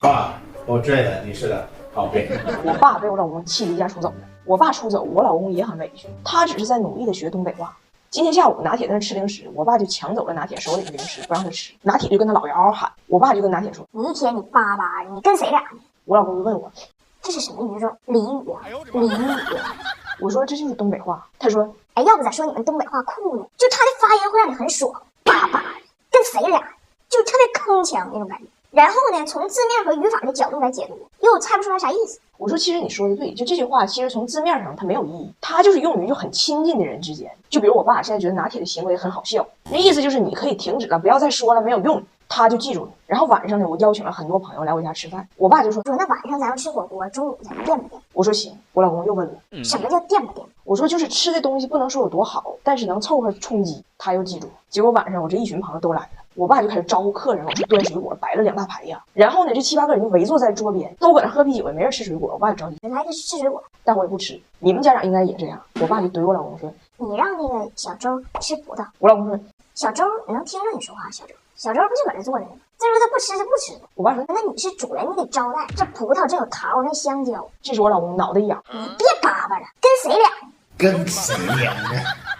爸，我知道你是个好兵。我爸被我老公气离家出走了。我爸出走，我老公也很委屈，他只是在努力的学东北话。今天下午拿铁在那吃零食，我爸就抢走了拿铁手里的零食，不让他吃。拿铁就跟他老嗷嗷喊，我爸就跟拿铁说：“你一天你叭叭，你跟谁俩呢？”我老公就问我：“这是什么语种？俚语啊，俚语啊。”我说：“这就是东北话。”他说：“哎，要不咋说你们东北话酷呢？就他的发音会让你很爽，叭叭，跟谁俩？就特别铿锵那种感觉。然后呢，从字面和语法的角度来解读，又猜不出来啥意思。”我说：“其实你说的对，就这句话，其实从字面上它没有意义，它就是用于就很亲近的人之间。就比如我爸现在觉得拿铁的行为很好笑，那意思就是你可以停止了，不要再说了，没有用。”他就记住了。然后晚上呢，我邀请了很多朋友来我家吃饭。我爸就说：“那晚上咱要吃火锅，中午咱们垫不垫？”我说：“行。”我老公又问了：“什么叫垫不垫？”我说：“就是吃的东西不能说有多好，但是能凑合充饥。”他又记住了。结果晚上我这一群朋友都来了，我爸就开始招呼客人，我去端水果，摆了2大排呀。然后呢，这7、8个人就围坐在桌边，都搁那喝啤酒，也没人吃水果。我爸就着急，原来这是吃水果，大伙也不吃。你们家长应该也这样。我爸就怼我老公说：“你让那个小周吃葡萄。”我老公说：“小周，你能听着你说话？小周不就搁这坐着呢吗？再说他不吃就不吃。”我爸说：“那你是主人，你得招待。这葡萄，这有桃，那香蕉。”这时我老公脑袋一痒：“你别嘎巴了，跟谁俩？跟谁俩呢？”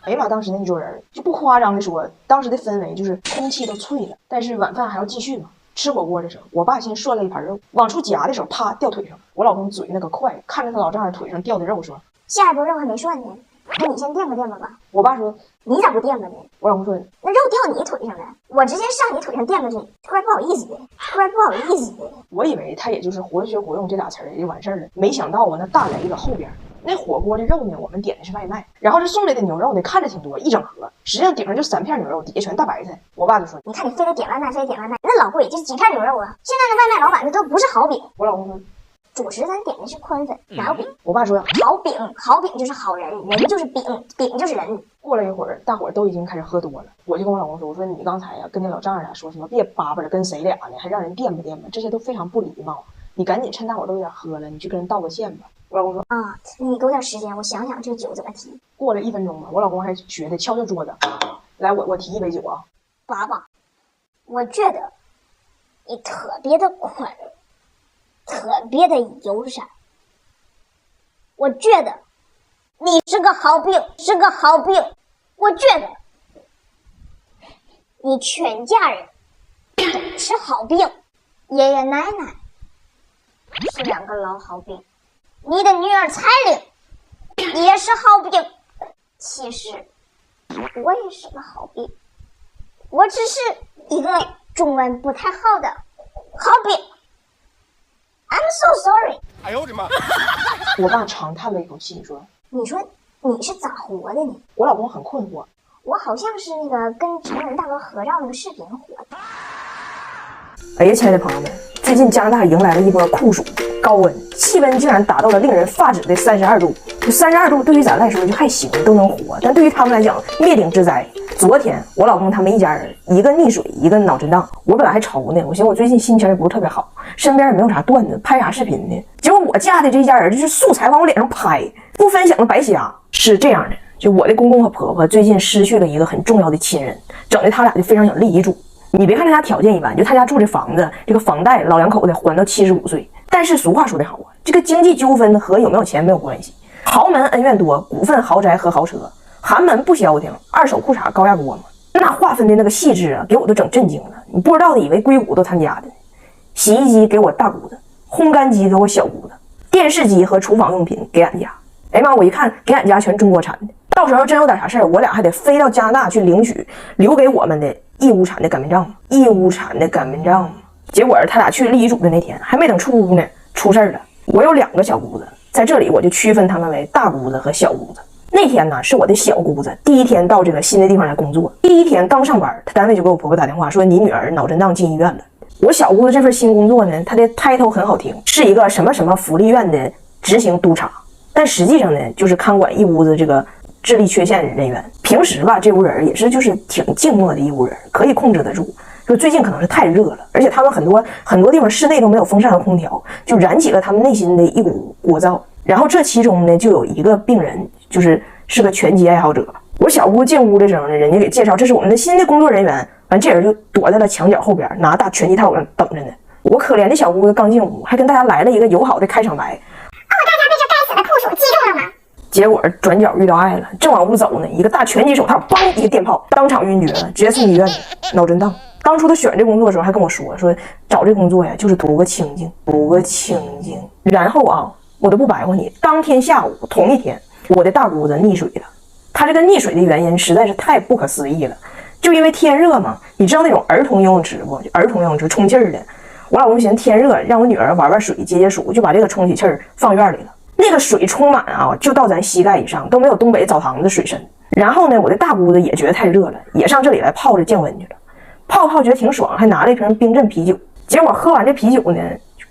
哎呀妈！当时那一桌人就不夸张的说，当时的氛围就是空气都脆了。但是晚饭还要继续嘛。吃火锅的时候，我爸先涮了一盘肉，往出夹的时候，啪掉腿上。我老公嘴那个快，看着他老丈人腿上掉的肉，说：“下一波肉还没涮呢，那你先垫吧垫吧吧。”我爸说：“你咋不垫吧呢？”我老公说：“那肉掉你腿上了，我直接上你腿上垫吧去，怪不好意思的，怪不好意思的。”我以为他也就是活学活用这俩词儿也就完事儿了，没想到啊，那大雷搁后边。那火锅的肉呢，我们点的是外卖，然后这送来的牛肉呢，看着挺多，一整盒，实际上顶上就3片牛肉，底下全大白菜。我爸就说：“你看你非得点外卖，非得点外卖，那老贵，这几片牛肉啊！现在的外卖老板那都不是好饼。”我老公说：“主食咱点的是宽粉，哪有饼？”我爸说：“好饼，好饼就是好人，人就是饼，饼就是人。”过了一会儿，大伙儿都已经开始喝多了，我就跟我老公说：“我说你刚才呀，跟那老丈人俩说什么别叭叭了，跟谁俩呢？还让人垫吧垫吧，这些都非常不礼貌。你赶紧趁大伙儿都有点喝了，你去跟人道个歉吧。”我老公说：“啊，你给我点时间，我想想这个酒怎么提。”过了1分钟吧，我老公还学的敲敲桌子，来，我提一杯酒啊。爸爸，我觉得你特别的宽容，特别的友善。我觉得你是个好病，是个好病。我觉得你全家人都是好病，爷爷奶奶是2个老好病，你的女儿彩玲也是好病。其实我也是个好病，我只是一个中文不太好的好病。I'm so sorry。哎呦我的妈！我爸长叹了一口气说：“你说你是咋活的呢？”我老公很困惑。我好像是那个跟成人大哥合照那个视频火的。哎呀，亲爱的朋友们，最近加拿大迎来了一波酷暑，高温，气温竟然达到了令人发指的32度。就32度对于咱来说就还行，都能活，但对于他们来讲，灭顶之灾。昨天我老公他们一家人，一个溺水，一个脑震荡。我本来还愁呢，我寻思我最近心情也不是特别好，身边也没有啥段子，拍啥视频呢？结果我嫁的这一家人就是素材往我脸上拍，不分享了白瞎。是这样的，就我的公公和婆婆最近失去了一个很重要的亲人，整的他俩就非常想立遗嘱。你别看他家条件一般，就他家住这房子，这个房贷老两口子还到75岁。但是俗话说得好啊，这个经济纠纷和有没有钱没有关系。豪门恩怨多，股份豪宅和豪车，寒门不消停，二手裤衩高压锅嘛。那划分的那个细致啊，给我都整震惊了。你不知道的以为硅谷都他家的，洗衣机给我大姑子，烘干机给我小姑子，电视机和厨房用品给俺家。哎妈，我一看给俺家全中国产的，到时候真有点啥事儿，我俩还得飞到加拿大去领取留给我们的义乌产的擀面杖。义乌产的擀面杖。结果他俩去立遗嘱的那天，还没等出屋呢，出事儿了。我有2个小姑子，在这里我就区分他们为大姑子和小姑子。那天呢，是我的小姑子第一天到这个新的地方来工作，第一天刚上班，她单位就给我婆婆打电话说你女儿脑震荡进医院了。我小姑子这份新工作呢，她的 title 很好听，是一个什么什么福利院的执行督察，但实际上呢，就是看管一屋子这个智力缺陷人员。平时吧，这屋人也是就是挺静默的一屋人，可以控制得住。就最近可能是太热了，而且他们很多地方室内都没有风扇和空调，就燃起了他们内心的一股聒噪。然后这其中呢，就有一个病人是个拳击爱好者。我小姑进屋的时候呢，人家给介绍这是我们的新的工作人员，完这人就躲在了墙角后边，拿大拳击套等着呢。我可怜的小姑子刚进屋，还跟大家来了一个友好的开场白。大家被这该死的酷暑击中了吗？结果转角遇到爱了，正往屋走呢，一个大拳击手套，梆一个电炮，当场晕厥了，直接送医院了，脑震荡。当初他选这工作的时候还跟我说找这工作呀，就是图个清静，图个清静。然后啊，我都不白话你，当天下午同一天，我的大姑子溺水了。她这个溺水的原因实在是太不可思议了，就因为天热嘛。你知道那种儿童游泳池不？儿童游泳池充气儿的。我老公寻思天热，让我女儿玩水解暑，就把这个充起气儿放院里了。那个水充满啊，就到咱膝盖以上，都没有东北澡堂子水深。然后呢，我的大姑子也觉得太热了，也上这里来泡着降温去了。泡觉得挺爽，还拿了一瓶冰镇啤酒。结果喝完这啤酒呢，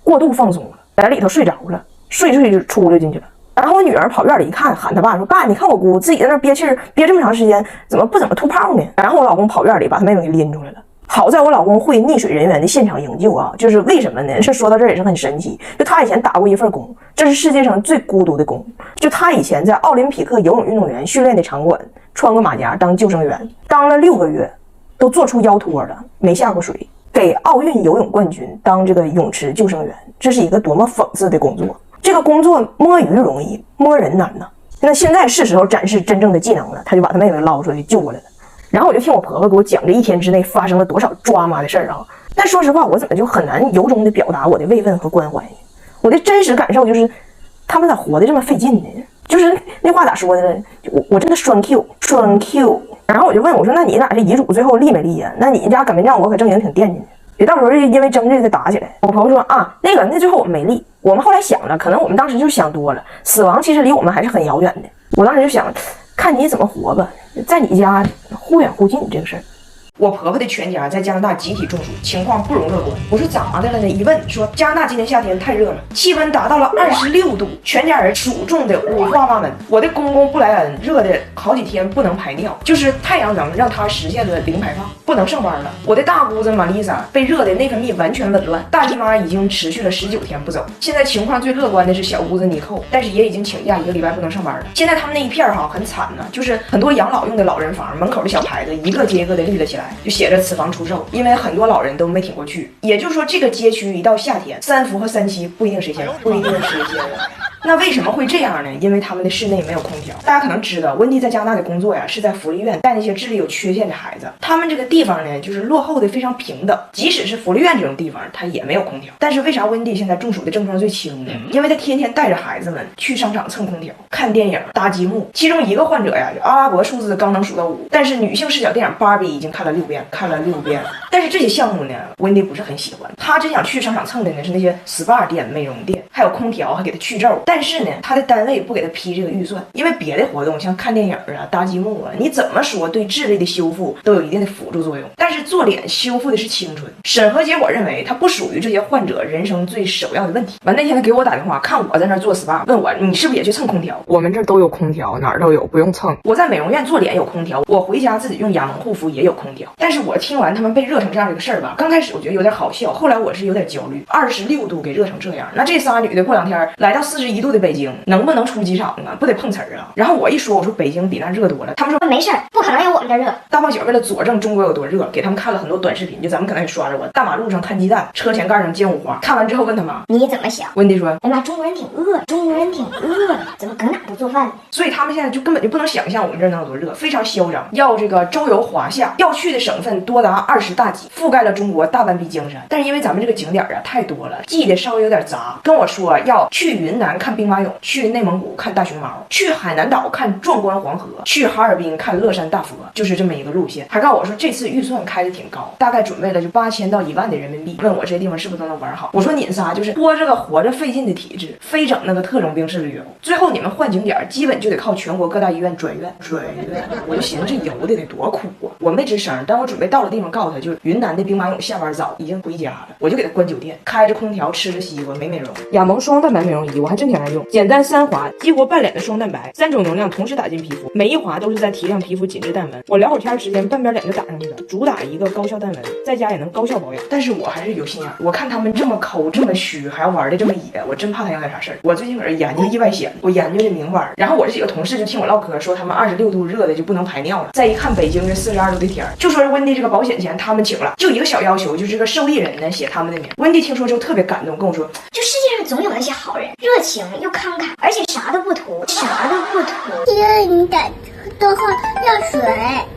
过度放松了，在里头睡着了，睡就出溜进去了。然后我女儿跑院里一看，喊她爸说：“爸，你看我姑自己在那憋气儿憋这么长时间，怎么吐泡呢？”然后我老公跑院里把她妹妹给拎出来了。好在我老公会溺水人员的现场营救啊，就是为什么呢？是说到这儿也是很神奇，就他以前打过一份工，这是世界上最孤独的工。就他以前在奥林匹克游泳运动员训练的场馆穿过马甲当救生员，当了6个月，都做出腰托了，没下过水。给奥运游泳冠军当这个泳池救生员，这是一个多么讽刺的工作。这个工作摸鱼容易，摸人难呢。那现在是时候展示真正的技能了，他就把他妹妹捞出来救过来了。然后我就听我婆婆给我讲这一天之内发生了多少抓马的事儿啊！但说实话，我怎么就很难由衷的表达我的慰问和关怀呢？我的真实感受就是，他们咋活得这么费劲呢？就是那话咋说的呢？我真的双 Q。然后我就问我说：“那你俩这遗嘱最后立没立呀？那你家擀面杖我可正经挺惦记的，别到时候因为争这个打起来。”我婆婆说：“啊，那最后我们没立，我们后来想了，可能我们当时就想多了，死亡其实离我们还是很遥远的。我当时就想，看你怎么活吧，在你家忽远忽近这个事儿。”我婆婆的全家在加拿大集体中暑，情况不容乐观。我说咋的了呢？一问说加拿大今年夏天太热了，气温达到了26度，全家人暑中的五花八门。我的公公布莱恩热的好几天不能排尿，就是太阳能让他实现了零排放，不能上班了。我的大姑子玛丽莎被热的内分泌完全紊乱，大姨妈已经持续了19天不走。现在情况最乐观的是小姑子妮蔻，但是也已经请假1个礼拜不能上班了。现在他们那一片很惨呢，就是很多养老用的老人房门口的小牌子一个接一个的立了起来，就写着此房出售，因为很多老人都没挺过去。也就是说，这个街区一到夏天，3伏和3七不一定谁先来，不一定谁先来。那为什么会这样呢？因为他们的室内没有空调。大家可能知道，温蒂在加拿大的工作呀，是在福利院带那些智力有缺陷的孩子。他们这个地方呢，就是落后的非常平等，即使是福利院这种地方，它也没有空调。但是为啥温蒂现在中暑的症状最轻呢？因为他天天带着孩子们去商场蹭空调、看电影、搭积木。其中一个患者呀，阿拉伯数字刚能数到5，但是女性视角电影《芭比》已经看了6遍，但是这些项目呢，温蒂不是很喜欢。他真想去商场蹭的呢是那些 SPA 店、美容店，还有空调，还给他去皱。但是呢，他的单位不给他批这个预算，因为别的活动像看电影啊、搭积木啊，你怎么说对智力的修复都有一定的辅助作用。但是做脸修复的是青春，审核结果认为他不属于这些患者人生最首要的问题。完那天他给我打电话，看我在那做 SPA， 问我你是不是也去蹭空调？我们这儿都有空调，哪儿都有，不用蹭。我在美容院做脸有空调，我回家自己用雅萌护肤也有空调。但是我听完他们被热成这样这个事儿吧，刚开始我觉得有点好笑，后来我是有点焦虑。26度给热成这样，那这仨女的过2天来到41度的北京，能不能出机场啊？不得碰瓷儿啊！然后我一说，我说北京比那热多了，他们说没事，不可能有我们这热。大胖姐为了佐证中国有多热，给他们看了很多短视频，就咱们可能也刷着过，大马路上摊鸡蛋，车前盖上煎五花。看完之后问他妈你怎么想？温蒂说：“哎妈，中国人挺饿的，怎么搁哪不做饭呢？”所以他们现在就根本就不能想象我们这儿能有多热，非常嚣张，要这个周游华夏，要去的省份多达20大几，覆盖了中国大半壁江山。但是因为咱们这个景点啊太多了，记得稍微有点杂，跟我说要去云南看兵马俑，去内蒙古看大熊猫，去海南岛看壮观黄河，去哈尔滨看乐山大佛，就是这么一个路线。还告诉我说这次预算开的挺高，大概准备了就8000到1万的人民币，问我这些地方是不是都能玩好。我说你们仨就是拖这个活着费劲的体质，非整那个特种兵式旅游，最后你们换景点基本就得靠全国各大医院转院。我就寻思这游的得多苦啊！我没吱声，但我准备到了地方告诉他，就是云南的兵马俑下班早，已经回家了。我就给他关酒店，开着空调，吃着西瓜，美容。雅萌双蛋白美容仪，我还真挺天然用，简单3滑，激活半脸的双蛋白，3种能量同时打进皮肤，每一滑都是在提亮皮肤紧致淡纹。我聊会儿天时间，半边脸就打上去了，主打一个高效淡纹，在家也能高效保养。但是我还是有心眼，我看他们这么抠这么虚，还要玩的这么野，我真怕他有点啥事儿。我最近搁这研究意外险，我研究的明白。然后我这几个同事就听我唠嗑，说他们26度热的就不能排尿了。再一看北京这42度的天，就说是温蒂这个保险钱他们请了，就一个小要求，就是这个受益人呢写他们的名。温蒂听说之后特别感动，跟我说，就世界上总有那些好人，热情又慷慨，而且啥都不图，啥都不图。爹，你改的话要水。